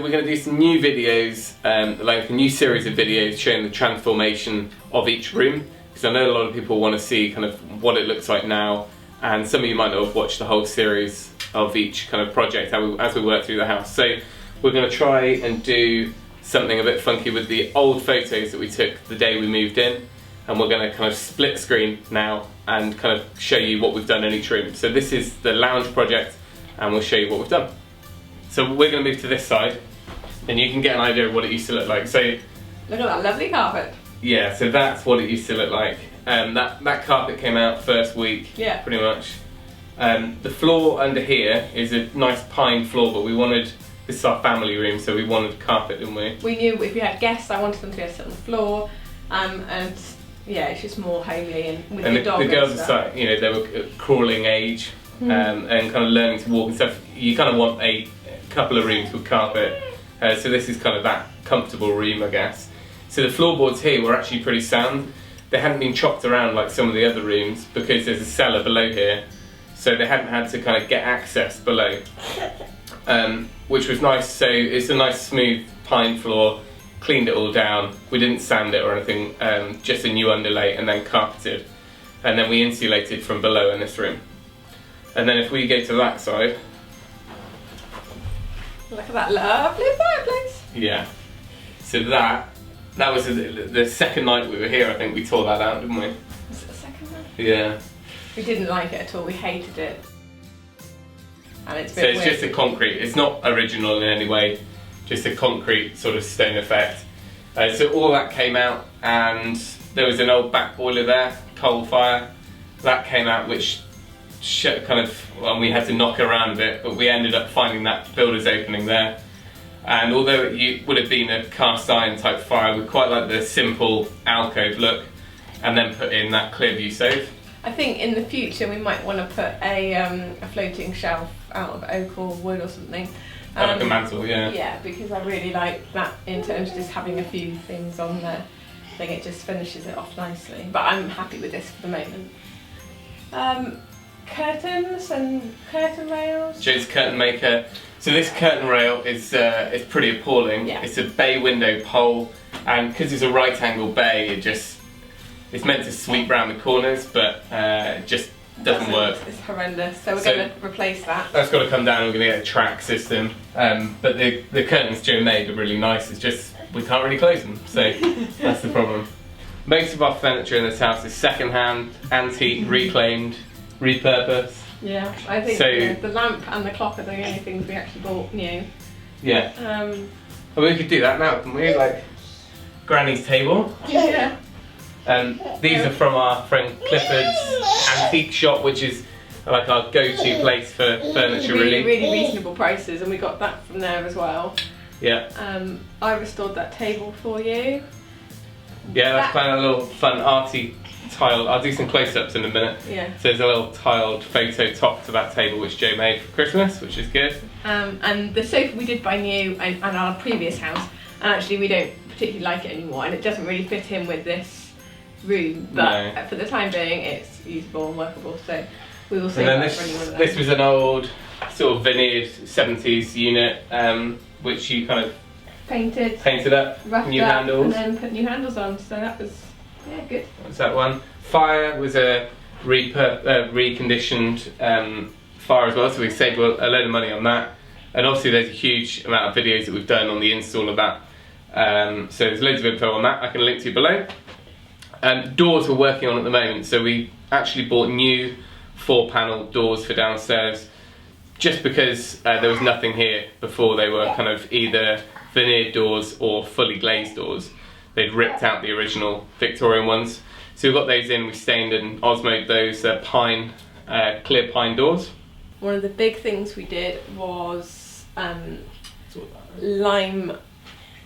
we're going to do some new videos, like a new series of videos showing the transformation of each room, because I know a lot of people want to see kind of what it looks like now, and some of you might not have watched the whole series of each kind of project as we work through the house. So we're going to try and do something a bit funky with the old photos that we took the day we moved in, and we're going to kind of split screen now and kind of show you what we've done in each room. So this is the lounge project, and we'll show you what we've done. So we're going to move to this side, and you can get an idea of what it used to look like. So look at that lovely carpet. Yeah, so that's what it used to look like. That carpet came out first week, yeah, pretty much. The floor under here is a nice pine floor, but we wanted, this is our family room, so we wanted carpet, didn't we? We knew if we had guests, I wanted them to be able to sit on the floor, and yeah, it's just more homely and with the dog. The girls are, you know, they were crawling age and kind of learning to walk and stuff. You kind of want a couple of rooms with carpet, so this is kind of that comfortable room, I guess. So the floorboards here were actually pretty sound. They hadn't been chopped around like some of the other rooms because there's a cellar below here, so they hadn't had to kind of get access below, which was nice. So it's a nice smooth pine floor. Cleaned it all down. We didn't sand it or anything, just a new underlay, and then carpeted, and then we insulated from below in this room. And then if we go to that side, look at that lovely fireplace. Yeah. So that was the second night we were here. I think we tore that out, didn't we? Was it the second night? Yeah. We didn't like it at all. We hated it. And it's so it's just a concrete. It's not original in any way. Just a concrete sort of stone effect. So all that came out, and there was an old back boiler there, coal fire. That came out, which kind of, well, we had to knock around a bit, but we ended up finding that builder's opening there. And although it would have been a cast iron type fire, we quite like the simple alcove look, and then put in that clear view stove. I think in the future we might want to put a floating shelf out of oak or wood or something. Like a mantle, yeah. Yeah, because I really like that in terms of just having a few things on there. I think it just finishes it off nicely. But I'm happy with this for the moment. Curtains and curtain rails. Joe's curtain maker. So this curtain rail is pretty appalling. Yeah. It's a bay window pole, and because it's a right angle bay, it's meant to sweep round the corners, but it just doesn't work. It's horrendous, so we're going to replace that. That's got to come down. We're going to get a track system. But the curtains Joe made are really nice. It's just we can't really close them, so that's the problem. Most of our furniture in this house is second-hand, antique, reclaimed, repurposed. Yeah, I think so, the lamp and the clock are the only things we actually bought new. Yeah. Well, we could do that now, couldn't we? Like Granny's table. Yeah. These are from our friend Clifford's antique shop, which is like our go-to place for furniture, really. Really reasonable prices, and we got that from there as well. Yeah. I restored that table for you. Yeah, that's quite a little fun arty tile. I'll do some close-ups in a minute. Yeah. So there's a little tiled photo top to that table which Joe made for Christmas, which is good. And the sofa we did buy new and our previous house, and actually we don't particularly like it anymore, and it doesn't really fit in with this room, but no. For the time being it's usable and workable, so we will save that for anyone. This was an old sort of veneered 70s unit, which you kind of painted up, new handles, and then put new handles on, so that was good. What's that one? Fire was a reconditioned fire as well, so we saved a load of money on that, and obviously there's a huge amount of videos that we've done on the install of that, so there's loads of info on that I can link to below. Doors we're working on at the moment, so we actually bought new 4-panel doors for downstairs, just because there was nothing here before. They were kind of either veneered doors or fully glazed doors. They'd ripped out the original Victorian ones, so we got those in. We stained and osmoed those pine, clear pine doors. One of the big things we did was lime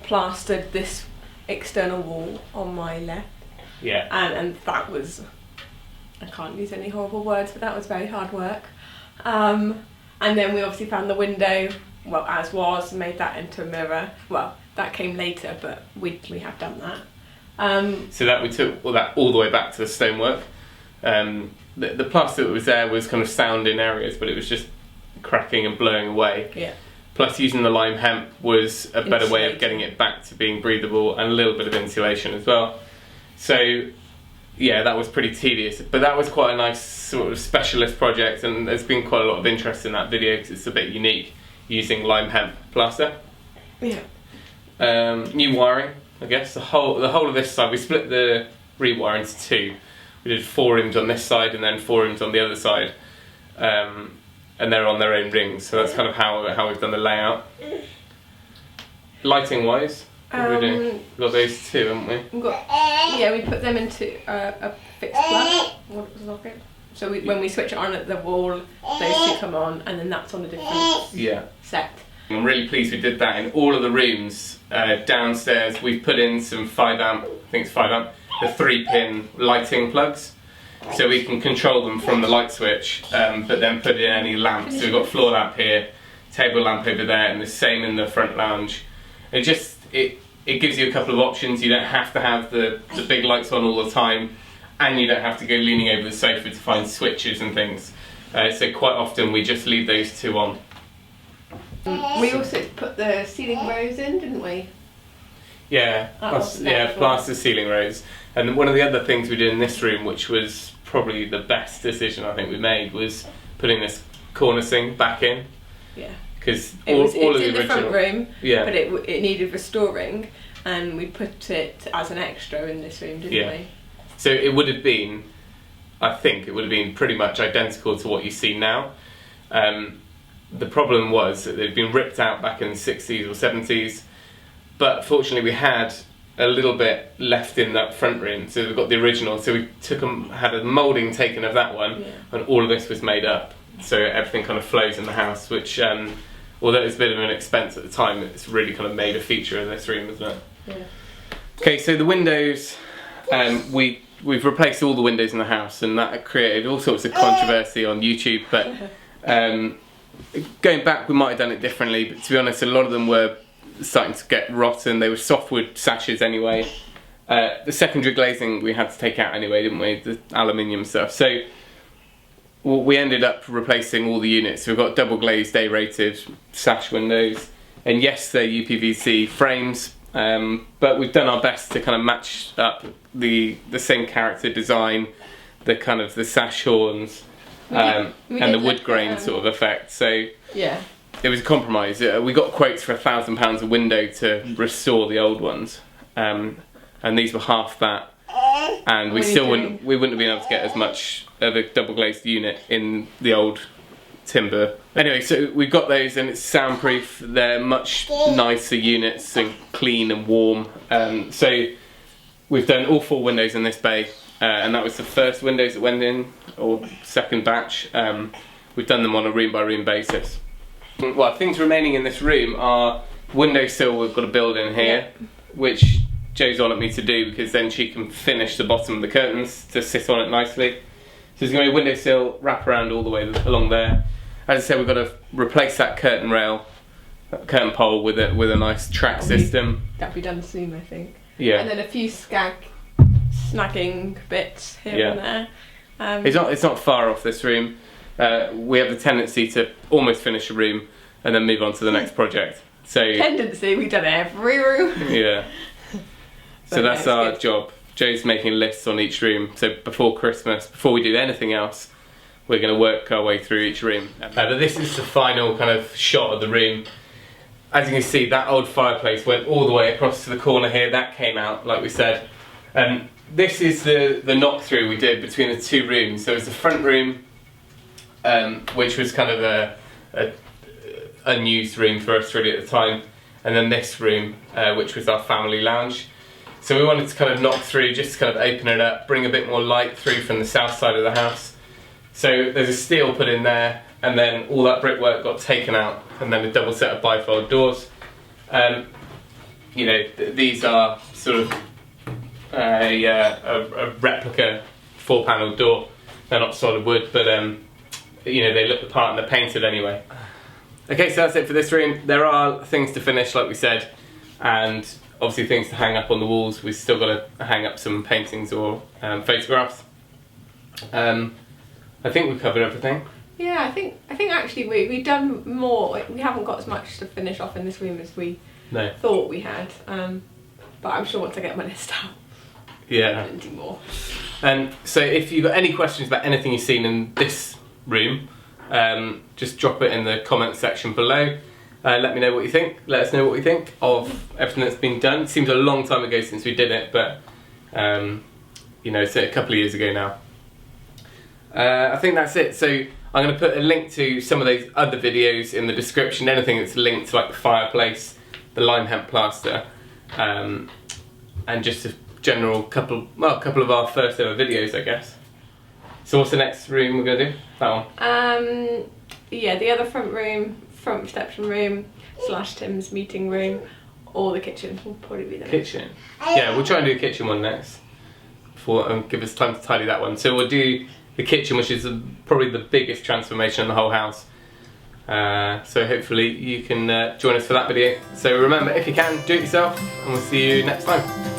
plastered this external wall on my left. Yeah. And that was, I can't use any horrible words, but that was very hard work. And then we obviously found the window, well, as was, and made that into a mirror. Well, that came later, but we have done that. So that we took that all the way back to the stonework. The plaster that was there was kind of sound in areas, but it was just cracking and blowing away. Yeah. plus using the lime hemp was a better way of getting it back to being breathable, and a little bit of insulation as well. So yeah, that was pretty tedious, but that was quite a nice sort of specialist project, and there's been quite a lot of interest in that video because it's a bit unique using lime hemp plaster. Yeah. New wiring, I guess. The whole of this side, we split the rewire into two. We did 4 rooms on this side and then 4 rooms on the other side, and they're on their own rings. So that's kind of how we've done the layout. Lighting wise, what are we doing? We've got those two, haven't we? We put them into a fixed plug. What was it? So when we switch it on at the wall, those two come on, and then that's on a different set. I'm really pleased we did that in all of the rooms. Downstairs we've put in some 5 amp, I think it's 5 amp, the 3-pin lighting plugs, so we can control them from the light switch, but then put in any lamps. So we've got floor lamp here, table lamp over there, and the same in the front lounge. It gives you a couple of options. You don't have to have the big lights on all the time, and you don't have to go leaning over the sofa to find switches and things. So quite often we just leave those two on. We also put the ceiling rose in, didn't we? Yeah, plaster ceiling rose. And one of the other things we did in this room, which was probably the best decision I think we made, was putting this cornicing back in. Yeah. Because all of the in original, the front room, yeah, but it needed restoring, and we put it as an extra in this room, didn't we? So it would have been, I think it would have been pretty much identical to what you see now. The problem was that they'd been ripped out back in the 60s or 70s, but fortunately we had a little bit left in that front room, so we've got the original. So we had a moulding taken of that one, and all of this was made up. So everything kind of flows in the house, which, although it's a bit of an expense at the time, it's really kind of made a feature of this room, isn't it? Yeah. Okay, so the windows, we've replaced all the windows in the house, and that created all sorts of controversy on YouTube, but going back we might have done it differently, but to be honest a lot of them were starting to get rotten. They were softwood sashes anyway. The secondary glazing we had to take out anyway, didn't we? The aluminium stuff. So we ended up replacing all the units. So we've got double glazed A-rated sash windows, and yes, they're UPVC frames, but we've done our best to kind of match up the same character design, the kind of the sash horns, and the wood grain sort of effect. So yeah, it was a compromise. We got quotes for £1,000 a window to restore the old ones, and these were half that, and we wouldn't have been able to get as much of a double glazed unit in the old timber. Anyway, so we've got those, and it's soundproof. They're much nicer units and clean and warm. So we've done all 4 windows in this bay, and that was the first windows that went in, or second batch. We've done them on a room by room basis. Well, things remaining in this room are windowsill we've got to build in here, which Jo's on at me to do, because then she can finish the bottom of the curtains to sit on it nicely. So there's going to be a windowsill, wrap around all the way along there. As I said, we've got to replace that curtain rail, that curtain pole with a nice track system. That'll be done soon, I think. Yeah. And then a few snagging bits here and there. It's not far off this room. We have the tendency to almost finish a room and then move on to the next project. So tendency, we've done every room. Yeah. So that's our job. Jo's making lists on each room. So before Christmas, before we do anything else, we're going to work our way through each room. But this is the final kind of shot of the room. As you can see, that old fireplace went all the way across to the corner here. That came out, like we said. And this is the knock through we did between the 2 rooms. So it was the front room, which was kind of a unused room for us really at the time, and then this room, which was our family lounge. So we wanted to kind of knock through, just to kind of open it up, bring a bit more light through from the south side of the house. So there's a steel put in there, and then all that brickwork got taken out, and then a double set of bifold doors. You know, these are sort of a replica 4-panel door. They're not solid wood, but you know, they look the part and they're painted anyway. Okay, so that's it for this room. There are things to finish, like we said, and obviously things to hang up on the walls. We've still got to hang up some paintings or photographs. I think we've covered everything. Yeah, I think actually we've done more. We haven't got as much to finish off in this room as we thought we had. But I'm sure once I get my list out, yeah, I'll do more. And so if you've got any questions about anything you've seen in this room, just drop it in the comment section below. Let me know what you think. Let us know what you think of everything that's been done. It seems a long time ago since we did it, but you know, it's a couple of years ago now. I think that's it. So I'm going to put a link to some of those other videos in the description. Anything that's linked to like the fireplace, the lime hemp plaster, and just a general couple of our first ever videos, I guess. So what's the next room we're going to do? That one? Yeah, the other front reception room / Tim's meeting room, or the kitchen will probably be the kitchen. Yeah, we'll try and do a kitchen one next, before give us time to tidy that one. So we'll do the kitchen, which is probably the biggest transformation in the whole house. So hopefully you can join us for that video. So remember, if you can, do it yourself, and we'll see you next time.